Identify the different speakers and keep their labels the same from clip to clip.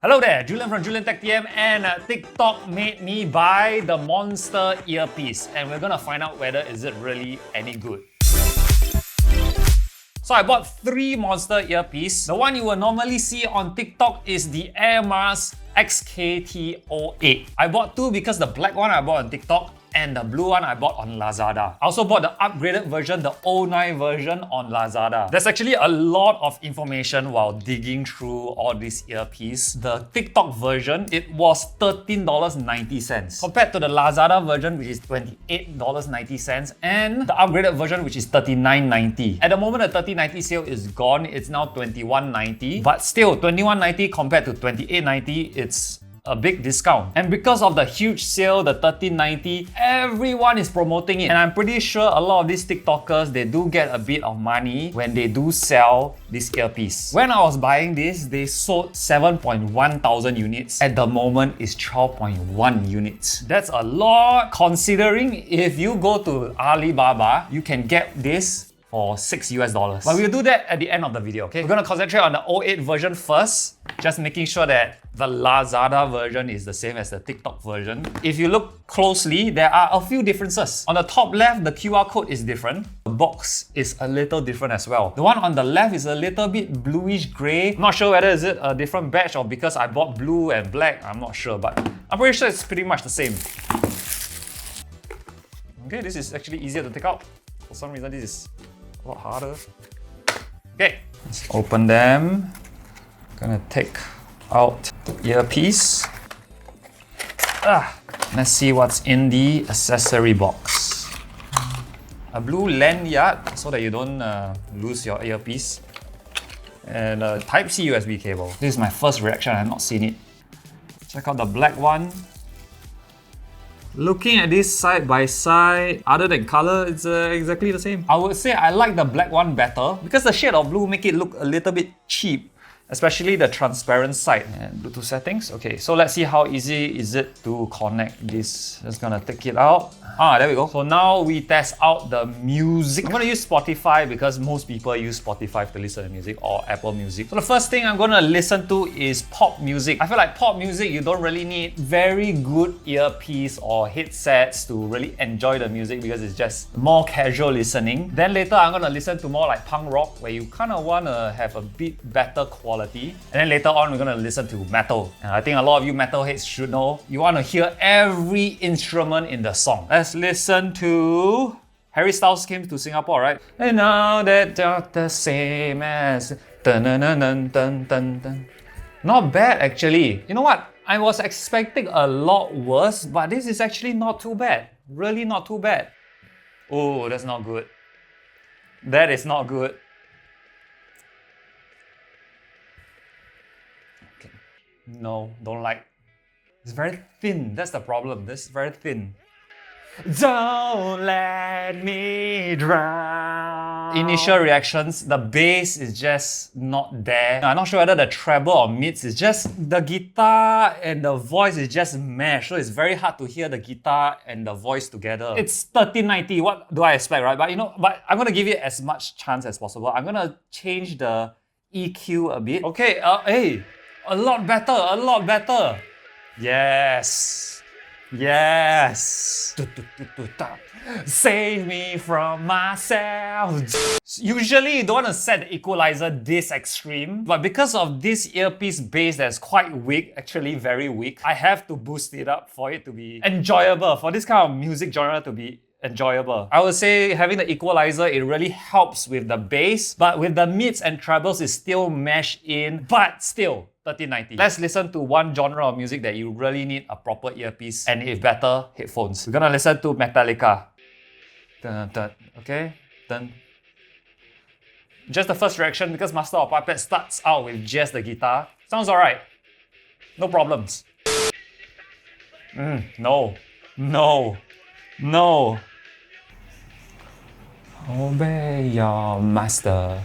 Speaker 1: Hello there, Julian from Julian Tech TM, and TikTok made me buy the Monster earpiece, and we're gonna find out whether is it really any good. So I bought 3 Monster earpiece. The one you will normally see on TikTok is the Earbuds XKT08. I bought 2 because the black one I bought on TikTok and the blue one I bought on Lazada. I also bought the upgraded version, the 09 version on Lazada. There's actually a lot of information while digging through all these earpiece. The TikTok version, it was $13.90 compared to the Lazada version, which is $28.90, and the upgraded version, which is $39.90. At the moment, the $30.90 sale is gone. It's now $21.90, but still $21.90 compared to $28.90, it's a big discount. And because of the huge sale, the $13.90, everyone is promoting it. And I'm pretty sure a lot of these TikTokers, they do get a bit of money when they do sell this earpiece. When I was buying this, they sold 7.1 thousand units. At the moment, it's 12.1 units. That's a lot considering if you go to Alibaba, you can get this for $6 US. But we'll do that at the end of the video, okay? We're gonna concentrate on the 08 version first, just making sure that the Lazada version is the same as the TikTok version. If you look closely, there are a few differences. On the top left, the QR code is different. The box is a little different as well. The one on the left is a little bit bluish gray. I'm not sure whether is it a different batch or because I bought blue and black, I'm not sure, but I'm pretty sure it's pretty much the same. Okay, this is actually easier to take out. For some reason, this is a lot harder. Okay, let's open them. Gonna take out the earpiece. Let's see what's in the accessory box. A blue lanyard so that you don't lose your earpiece. And a Type-C USB cable. This is my first reaction, I have not seen it. Check out the black one. Looking at this side by side, other than color, it's exactly the same. I would say I like the black one better because the shade of blue make it look a little bit cheap, especially the transparent side. And Bluetooth settings. Okay, so let's see how easy is it to connect this. Just gonna take it out. There we go. So now we test out the music. I'm gonna use Spotify because most people use Spotify to listen to music, or Apple Music. So the first thing I'm gonna listen to is pop music. I feel like pop music, you don't really need very good earpiece or headsets to really enjoy the music because it's just more casual listening. Then later I'm gonna listen to more like punk rock where you kind of wanna have a bit better quality. And then later on we're gonna listen to metal. And I think a lot of you metalheads should know, you wanna hear every instrument in the song. Let's listen to Harry Styles came to Singapore, right? And now that you're the same as dun, dun, dun, dun, dun, dun, dun. Not bad actually. You know what? I was expecting a lot worse, but this is actually not too bad. Really not too bad. Oh, that's not good. That is not good. Okay. No, don't like. It's very thin. That's the problem. This is very thin. Don't let me drown. Initial reactions, the bass is just not there. I'm not sure whether the treble or mids is just the guitar and the voice is just mashed. So it's very hard to hear the guitar and the voice together. It's $13.90. What do I expect, right? But I'm gonna give it as much chance as possible. I'm gonna change the EQ a bit. Okay, hey, a lot better, a lot better. Yes. Yes! Save me from myself. Usually you don't want to set the equalizer this extreme, but because of this earpiece bass that's quite weak, actually very weak, I have to boost it up for it to be enjoyable, for this kind of music genre to be enjoyable. I would say having the equalizer, it really helps with the bass, but with the mids and trebles, it's still meshed in, but still, $13.90. Let's listen to one genre of music that you really need a proper earpiece and if better, headphones. We're gonna listen to Metallica. Dun, dun, okay? Dun. Just the first reaction because Master of Puppets starts out with just the guitar. Sounds alright. No problems. No. No. No. Obey your master.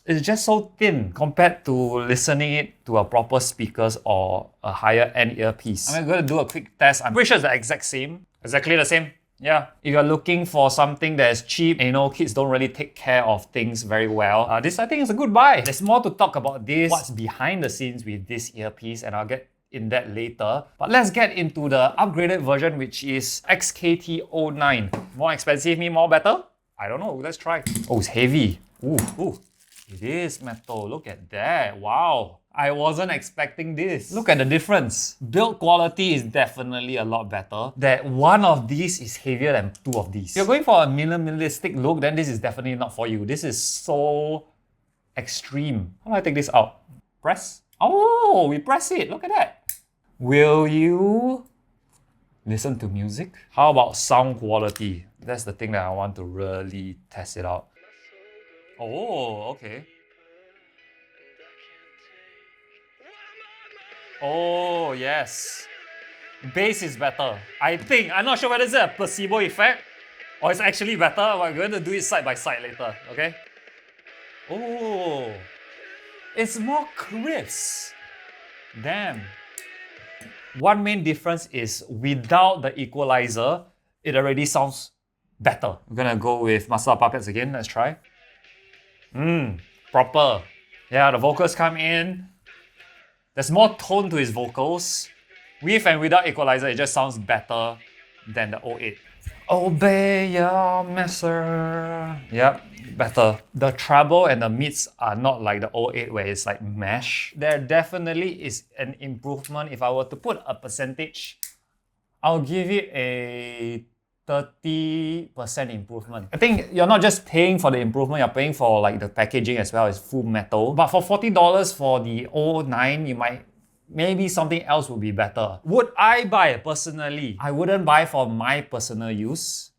Speaker 1: It's just so thin compared to listening it to a proper speakers or a higher end earpiece. I'm going to do a quick test. I'm pretty sure it's the exact same. Exactly the same. Yeah, if you're looking for something that is cheap and kids don't really take care of things very well, this I think is a good buy. There's more to talk about this, what's behind the scenes with this earpiece, and I'll get in that later. But let's get into the upgraded version, which is XKT09. More expensive mean more better? I don't know, let's try. Oh, it's heavy. Ooh, it is metal, look at that, wow. I wasn't expecting this. Look at the difference. Build quality is definitely a lot better. That one of these is heavier than two of these. If you're going for a minimalistic look, then this is definitely not for you. This is so extreme. How do I take this out? Press? Oh, we press it. Look at that. Will you listen to music? How about sound quality? That's the thing that I want to really test it out. Oh, okay. Oh, yes. Bass is better. I think. I'm not sure whether it's a placebo effect or it's actually better. We're going to do it side by side later, okay? Oh, it's more crisp. Damn. One main difference is without the equalizer, it already sounds better. We're gonna go with Master Puppets again. Let's try. Proper. Yeah, the vocals come in. There's more tone to his vocals. With and without equalizer, it just sounds better than the 08. Obey your master. Yep, better. The treble and the mids are not like the 08 where it's like mesh. There definitely is an improvement. If I were to put a percentage, I'll give it a 30% improvement. I think you're not just paying for the improvement, you're paying for like the packaging as well. It's full metal. But for $40 for the 09, maybe something else would be better. Would I buy it personally? I wouldn't buy for my personal use,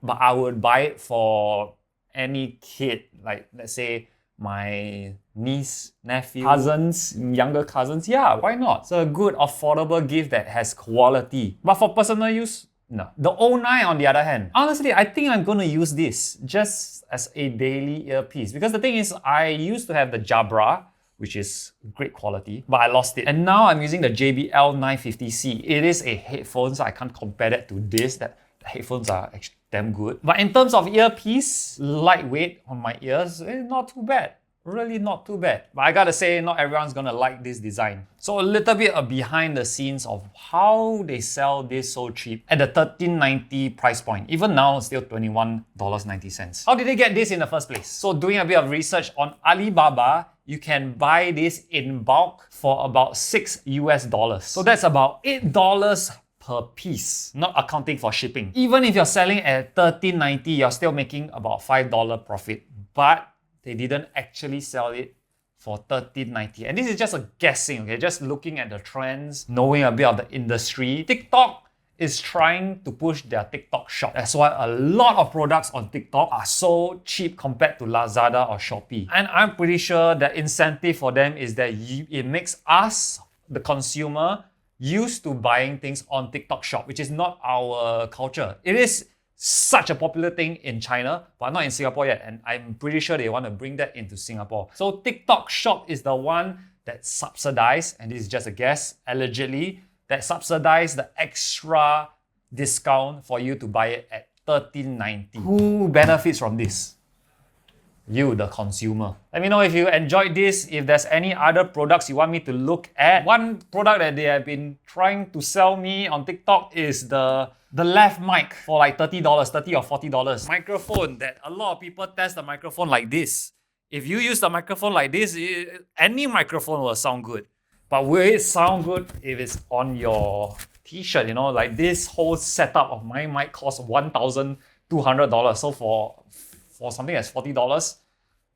Speaker 1: but I would buy it for any kid, like let's say my niece, nephew, cousins, younger cousins. Yeah, why not? It's a good, affordable gift that has quality. But for personal use, no. The 09 on the other hand, honestly, I think I'm going to use this just as a daily earpiece. Because the thing is, I used to have the Jabra, which is great quality, but I lost it. And now I'm using the JBL 950C. It is a headphone, so I can't compare that to this. The headphones are actually damn good. But in terms of earpiece, lightweight on my ears, not too bad. Really not too bad. But I gotta say, not everyone's gonna like this design. So a little bit of behind the scenes of how they sell this so cheap at the $13.90 price point. Even now, it's still $21.90. How did they get this in the first place? So doing a bit of research on Alibaba, you can buy this in bulk for about $6 US. So that's about $8 per piece, not accounting for shipping. Even if you're selling at $13.90, you're still making about $5 profit. But they didn't actually sell it for $13.90. And this is just a guessing, okay? Just looking at the trends, knowing a bit of the industry. TikTok is trying to push their TikTok shop. That's why a lot of products on TikTok are so cheap compared to Lazada or Shopee. And I'm pretty sure the incentive for them is that it makes us, the consumer, used to buying things on TikTok shop, which is not our culture. It is such a popular thing in China, but not in Singapore yet. And I'm pretty sure they want to bring that into Singapore. So TikTok shop is the one that subsidized, and this is just a guess, allegedly, that subsidized the extra discount for you to buy it at $13.90. Who benefits from this? You, the consumer. Let me know if you enjoyed this, if there's any other products you want me to look at. One product that they have been trying to sell me on TikTok is the left mic for like $30 or $40. Microphone that a lot of people test the microphone like this. If you use the microphone like this, any microphone will sound good. But will it sound good if it's on your t-shirt? Like this whole setup of my mic costs $1,200. So for something that's $40,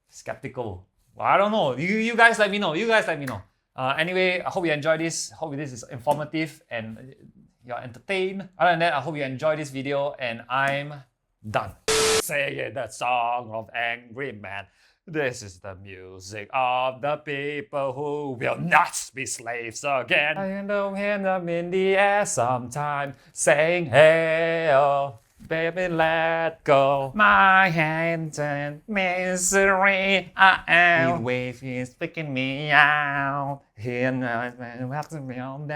Speaker 1: skeptical. Well, I don't know. You guys let me know. Anyway, I hope you enjoyed this. Hope this is informative and you're entertained. Other than that, I hope you enjoyed this video and I'm done. Singing the song of angry man. This is the music of the people who will not be slaves again. I know him in the air sometime saying, hey, oh, baby, let go. My hands in misery. The wave is picking me out. Here, now, it's been down.